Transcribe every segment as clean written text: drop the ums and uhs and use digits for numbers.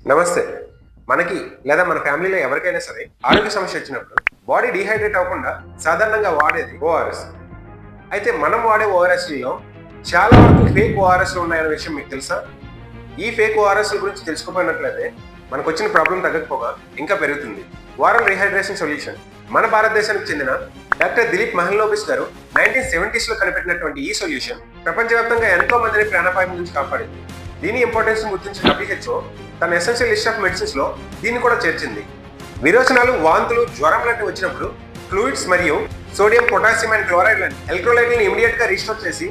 నమస్తే. మనకి లేదా మన ఫ్యామిలీలో ఎవరికైనా సరే ఆరోగ్య సమస్య వచ్చినప్పుడు బాడీ డీహైడ్రేట్ అవ్వకుండా సాధారణంగా వాడేది ఓఆర్ఎస్. అయితే మనం వాడే ఓఆర్ఎస్లో చాలా వరకు ఫేక్ ఓఆర్ఎస్లు ఉన్నాయనే విషయం మీకు తెలుసా? ఈ ఫేక్ ఓఆర్ఎస్ల గురించి తెలుసుకోపోయినట్లయితే మనకు వచ్చిన ప్రాబ్లం తగ్గకపోగా ఇంకా పెరుగుతుంది. వారల్ రీహైడ్రేషన్ సొల్యూషన్ మన భారతదేశానికి చెందిన డాక్టర్ దిలీప్ మహల్నోబిస్ గారు 1970s లో కనిపెట్టినటువంటి ఈ సొల్యూషన్ ప్రపంచవ్యాప్తంగా ఎంతో మందిని ప్రాణాపాయం నుంచి కాపాడింది. దీని ఇంపార్టెన్స్ గుర్తించిన WHO తన ఎసెన్షియల్ లిస్ట్ ఆఫ్ మెడిసిన్స్ లో దీన్ని కూడా చేర్చింది. విరోచనాలు, వాంతులు, జ్వరం లాంటివి వచ్చినప్పుడు ఫ్లూయిడ్స్ మరియు సోడియం, పొటాషియం అండ్ క్లోరైడ్ ఎలక్ట్రోలైట్లను ఇమీడియట్ గా రీస్టోర్ చేసి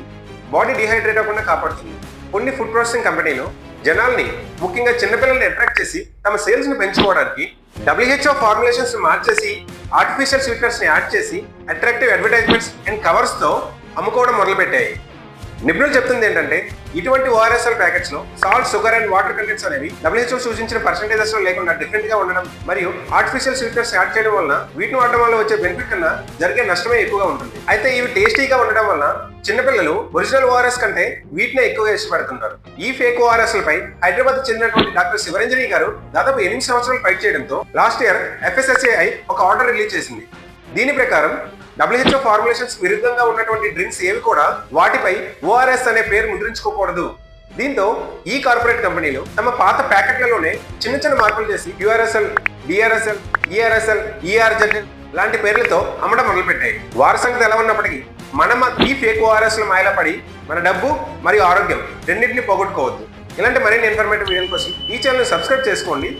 బాడీ డిహైడ్రేట్ అవ్వకుండా కాపాడుతుంది. కొన్ని ఫుడ్ ప్రాసెసింగ్ కంపెనీలు జనాల్ని, ముఖ్యంగా చిన్నపిల్లల్ని అట్రాక్ట్ చేసి తమ సేల్స్ ని పెంచుకోవడానికి WHO ఫార్ములేషన్స్ మార్చేసి ఆర్టిఫిషియల్ స్వీట్నర్స్ ని యాడ్ చేసి అట్రాక్టివ్ అడ్వర్టైజ్మెంట్స్ అండ్ కవర్స్ తో అమ్ముకోవడం మొదలుపెట్టాయి. నిపుణులు చెప్తుంది ఏంటంటే ఇటువంటి ఓఆర్ఎస్ఎల్ ప్యాకెట్స్ లో salt, sugar and water contents అనేవి WHO సూచించిన పర్సెంటేజెస్ లో లేకుండా డిఫరెంట్ గా ఉండడం మరియు ఆర్టిఫిషియల్ స్వీట్నర్స్ యాడ్ చేయడం వల్ల వీటిని వాడడం వల్ల వచ్చే బెనిఫిట్ కన్నా జరిగే నష్టమే ఎక్కువగా ఉంటుంది. అయితే ఇవి టేస్టీగా ఉండడం వల్ల చిన్నపిల్లలు ఒరిజినల్ ఓఆర్ఎస్ కంటే వీటినే ఎక్కువగా ఇష్టపడుతుంటారు. ఈ ఫేక్ ఓఆర్ఎస్ లపై హైదరాబాద్ చెందినటువంటి డాక్టర్ శివరంజని గారు దాదాపు 8 సంవత్సరాలు ఫైట్ చేయడంతో లాస్ట్ ఇయర్ FSSAI ఒక ఆర్డర్ రిలీజ్ చేసింది. దీని ప్రకారం WHO ఫార్ములేషన్స్ విరుద్ధంగా ఉన్నటువంటి డ్రింక్స్ ఏవి కూడా వాటిపై ఓఆర్ఎస్ అనే పేరు ముద్రించుకోకూడదు. దీంతో ఈ కార్పొరేట్ కంపెనీలు తమ పాత ప్యాకెట్లలోనే చిన్న చిన్న మార్పులు చేసి QRSL, DRSL, ERSL, ERZ లాంటి పేర్లతో అమ్మడం మొదలుపెట్టాయి. వారి సంగతి ఎలా ఉన్నప్పటికీ మనం ఈ ఫేక్ ఓఆర్ఎస్ల మాయలో పడి మన డబ్బు మరియు ఆరోగ్యం రెండింటిని పోగొట్టుకోవద్దు. ఇలాంటి మరిన్ని ఇన్ఫర్మేటివ్ వీడియోల కోసం ఈ ఛానల్ సబ్స్క్రైబ్ చేసుకోండి.